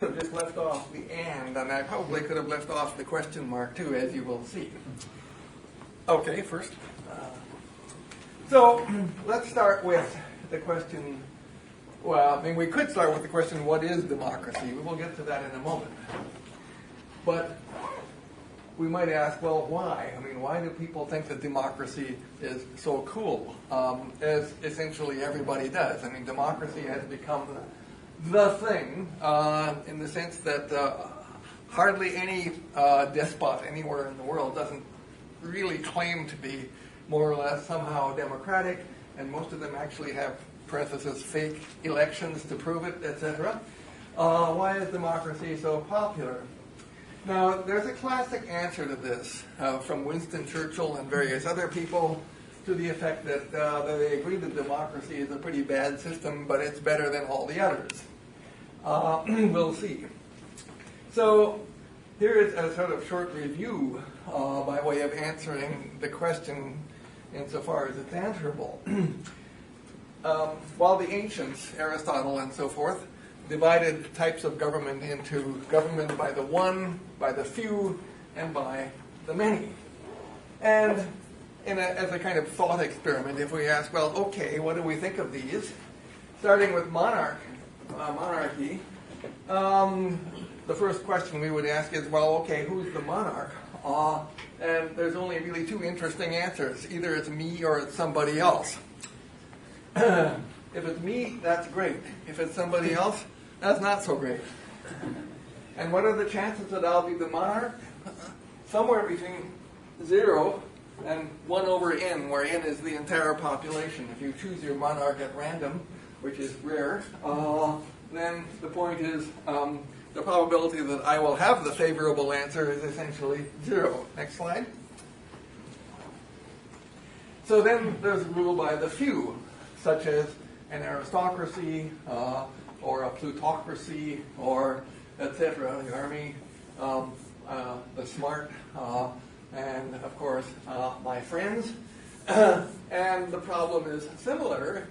have just left off the and I probably could have left off the question mark too, as you will see. Okay, first. So let's start with the question. Well, I mean, we could start with the question, what is democracy? We will get to that in a moment. But we might ask, well, why? I mean, why do people think that democracy is so cool? As essentially everybody does. I mean, democracy has become the thing in the sense that hardly any despot anywhere in the world doesn't really claim to be more or less somehow democratic, and most of them actually have, parentheses, fake elections to prove it, etc. Why is democracy so popular? Now, there's a classic answer to this from Winston Churchill and various other people to the effect that they agree that democracy is a pretty bad system, but it's better than all the others. We'll see. So here is a sort of short review by way of answering the question insofar as it's answerable. While the ancients, Aristotle and so forth, divided types of government into government by the one, by the few, and by the many. And as a kind of thought experiment, if we ask, well, okay, what do we think of these? Starting with monarchy, the first question we would ask is, well, okay, who's the monarch? And there's only really two interesting answers. Either it's me or it's somebody else. If it's me, that's great. If it's somebody else, that's not so great. And what are the chances that I'll be the monarch? Somewhere between 0 and 1 over n, where n is the entire population. If you choose your monarch at random, which is rare, then the point is the probability that I will have the favorable answer is essentially 0. Next slide. So then there's rule by the few, such as an aristocracy, or a plutocracy, or etc. The army, the smart, and of course my friends. And the problem is similar.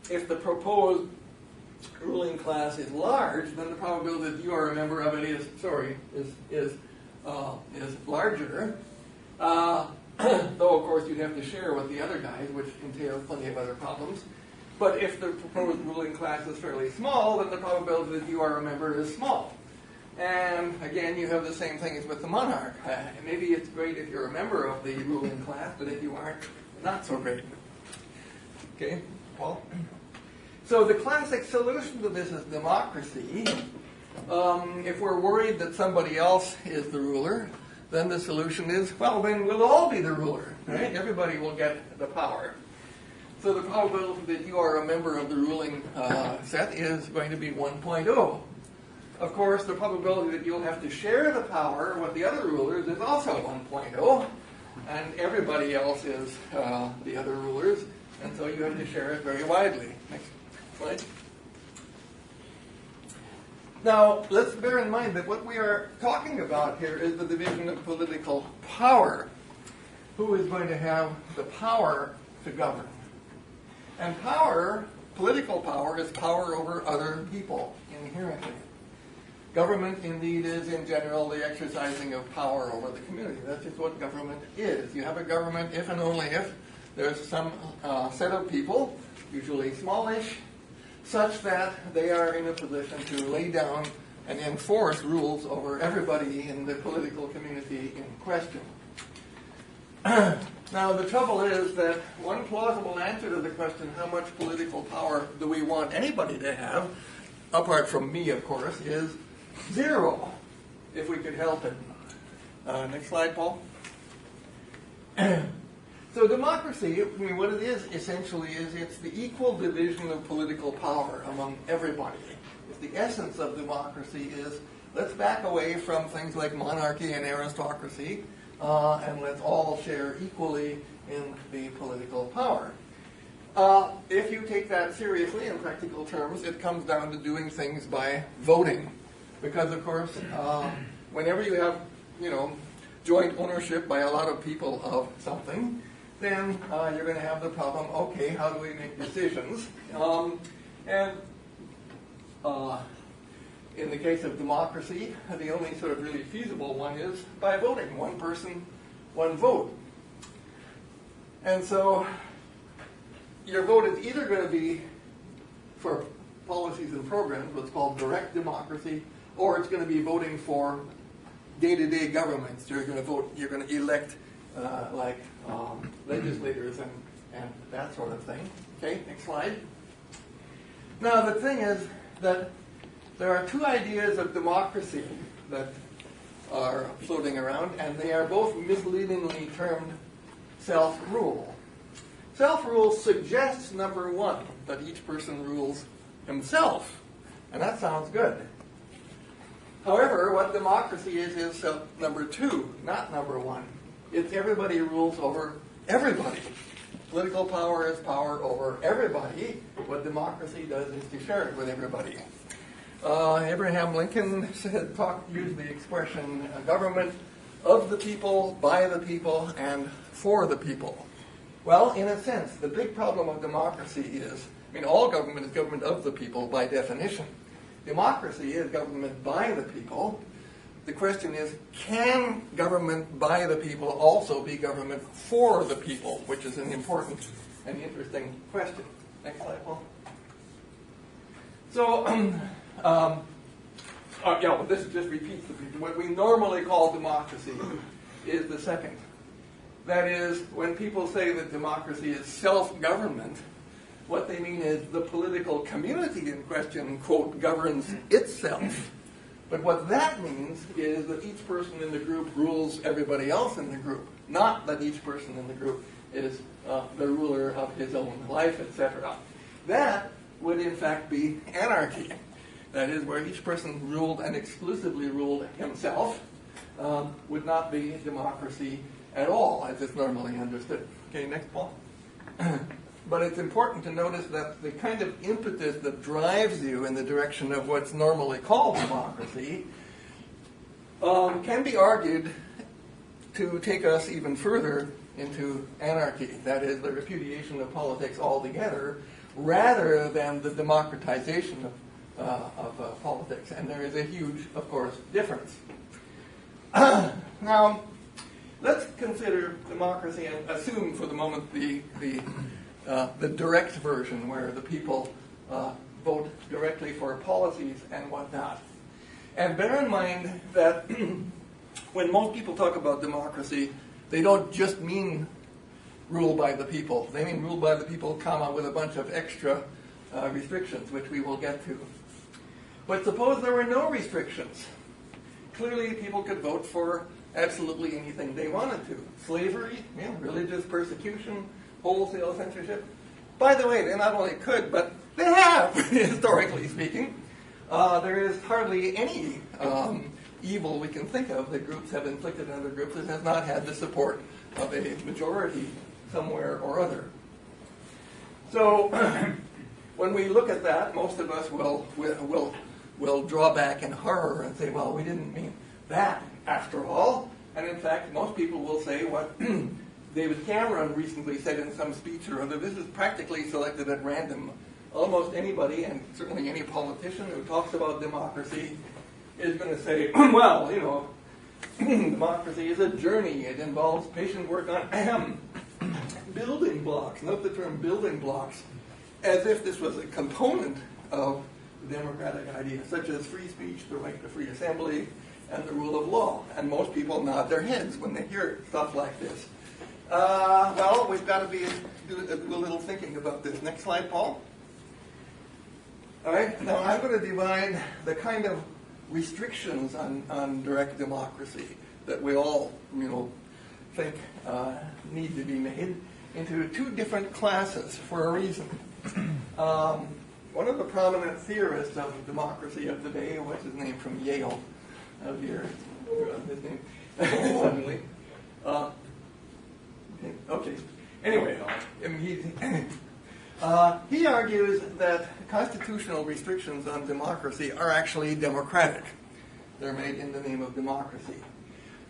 If the proposed ruling class is large, then the probability that you are a member of it is larger. Though of course you'd have to share with the other guys, which entails plenty of other problems. But if the proposed ruling class is fairly small, then the probability that you are a member is small. And again, you have the same thing as with the monarch. Maybe it's great if you're a member of the ruling class, but if you aren't, not so great. Okay, Paul? So the classic solution to this is democracy. If we're worried that somebody else is the ruler, then the solution is, well, then we'll all be the ruler, right? Everybody will get the power. So the probability that you are a member of the ruling set is going to be 1.0. Of course, the probability that you'll have to share the power with the other rulers is also 1.0. And everybody else is the other rulers, and so you have to share it very widely. Next slide. Now, let's bear in mind that what we are talking about here is the division of political power. Who is going to have the power to govern? And power, political power, is power over other people, inherently. Government, indeed, is, in general, the exercising of power over the community. That's just what government is. You have a government if and only if there's some set of people, usually smallish, such that they are in a position to lay down and enforce rules over everybody in the political community in question. Now, the trouble is that one plausible answer to the question, how much political power do we want anybody to have, apart from me, of course, is 0, if we could help it. Next slide, Paul. So democracy, I mean, what it is essentially is it's the equal division of political power among everybody. It's the essence of democracy is let's back away from things like monarchy and aristocracy, and let's all share equally in the political power. If you take that seriously in practical terms, it comes down to doing things by voting. Because, of course, whenever you have, joint ownership by a lot of people of something, then you're going to have the problem, okay, how do we make decisions? in the case of democracy, the only sort of really feasible one is by voting. One person, one vote. And so your vote is either going to be for policies and programs, what's called direct democracy, or it's going to be voting for day-to-day governments. You're going to vote, you're going to elect legislators and that sort of thing. Okay, next slide. Now the thing is that there are two ideas of democracy that are floating around, and they are both misleadingly termed self-rule. Self-rule suggests, number one, that each person rules himself, and that sounds good. However, what democracy is number two, not number one. It's everybody rules over everybody. Political power is power over everybody. What democracy does is to share it with everybody. Abraham Lincoln used the expression government of the people, by the people, and for the people. Well, in a sense, the big problem of democracy is, all government is government of the people by definition. Democracy is government by the people. The question is, can government by the people also be government for the people, which is an important and interesting question. Next slide, Paul. So, this just repeats what we normally call democracy is the second. That is, when people say that democracy is self-government, what they mean is the political community in question, quote, governs itself. But what that means is that each person in the group rules everybody else in the group, not that each person in the group is the ruler of his own life, etc. That would in fact be anarchy. That is, where each person ruled and exclusively ruled himself, would not be democracy at all, as it's normally understood. Okay, next, Paul. But it's important to notice that the kind of impetus that drives you in the direction of what's normally called democracy can be argued to take us even further into anarchy. That is, the repudiation of politics altogether, rather than the democratization of politics. And there is a huge, of course, difference. Now, let's consider democracy and assume for the moment the direct version, where the people vote directly for policies and whatnot. And bear in mind that when most people talk about democracy, they don't just mean rule by the people. They mean rule by the people, comma, with a bunch of extra restrictions, which we will get to. But suppose there were no restrictions. Clearly, people could vote for absolutely anything they wanted to. Slavery, religious persecution, wholesale censorship. By the way, they not only could, but they have, historically speaking. There is hardly any evil we can think of that groups have inflicted on other groups that has not had the support of a majority somewhere or other. So, when we look at that, most of us will draw back in horror and say, well, we didn't mean that after all. And in fact, most people will say what David Cameron recently said in some speech or other. This is practically selected at random. Almost anybody, and certainly any politician who talks about democracy, is going to say, well, democracy is a journey. It involves patient work on building blocks. Note the term building blocks, as if this was a component of the democratic idea, such as free speech, the right to free assembly, and the rule of law. And most people nod their heads when they hear stuff like this. Well, we've got to do a little thinking about this. Next slide, Paul. All right, now I'm going to divide the kind of restrictions on direct democracy that we all, think need to be made into two different classes for a reason. One of the prominent theorists of democracy of the day, what's his name from Yale, out here, his name suddenly. Okay. Anyway, he argues that constitutional restrictions on democracy are actually democratic. They're made in the name of democracy.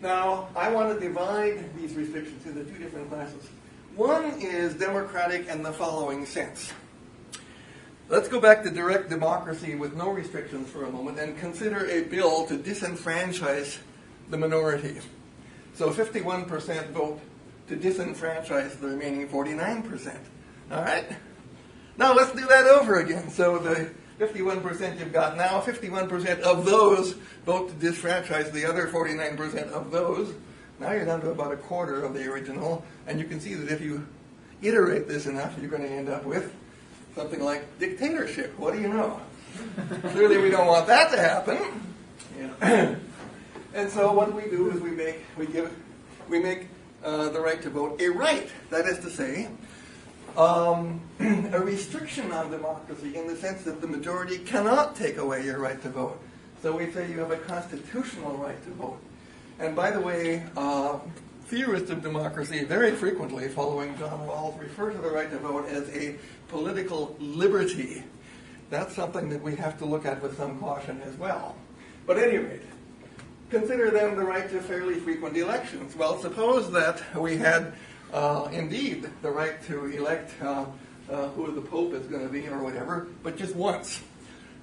Now, I want to divide these restrictions into two different classes. One is democratic in the following sense. Let's go back to direct democracy with no restrictions for a moment and consider a bill to disenfranchise the minority. So 51% vote to disenfranchise the remaining 49%. All right? Now let's do that over again. So the 51% you've got now, 51% of those vote to disfranchise the other 49% of those. Now you're down to about a quarter of the original, and you can see that if you iterate this enough, you're going to end up with something like dictatorship. What do you know? Clearly we don't want that to happen. Yeah. And so what we do is we make the right to vote a right. That is to say, a restriction on democracy in the sense that the majority cannot take away your right to vote. So we say you have a constitutional right to vote. And by the way, theorists of democracy very frequently, following John Rawls, refer to the right to vote as a political liberty. That's something that we have to look at with some caution as well. But at any rate, consider then the right to fairly frequent elections. Well, suppose that we had indeed the right to elect who the Pope is going to be or whatever, but just once.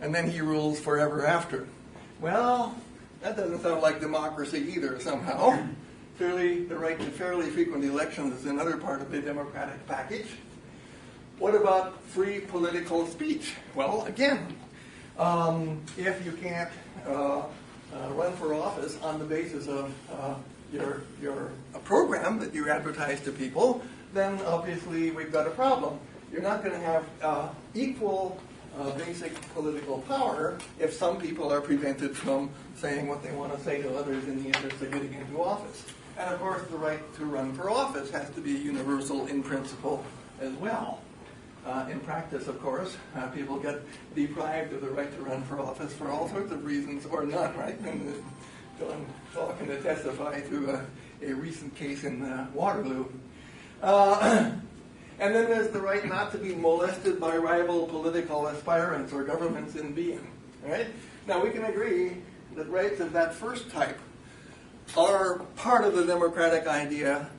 And then he rules forever after. Well, that doesn't sound like democracy either somehow. Clearly, the right to fairly frequent elections is another part of the democratic package. What about free political speech? Well, again, if you can't run for office on the basis of your program that you advertise to people, then obviously we've got a problem. You're not going to have equal basic political power if some people are prevented from saying what they want to say to others in the interest of getting into office. And of course, the right to run for office has to be universal in principle as well. In practice, of course, people get deprived of the right to run for office for all sorts of reasons or not, right? And John Shaw can testify to a recent case in Waterloo. And then there's the right not to be molested by rival political aspirants or governments in being. Right? Now, we can agree that rights of that first type are part of the democratic idea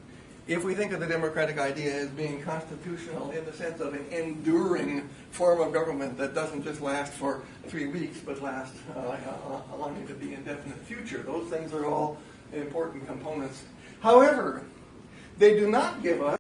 if we think of the democratic idea as being constitutional in the sense of an enduring form of government that doesn't just last for 3 weeks but lasts long into the indefinite future. Those things are all important components. However, they do not give us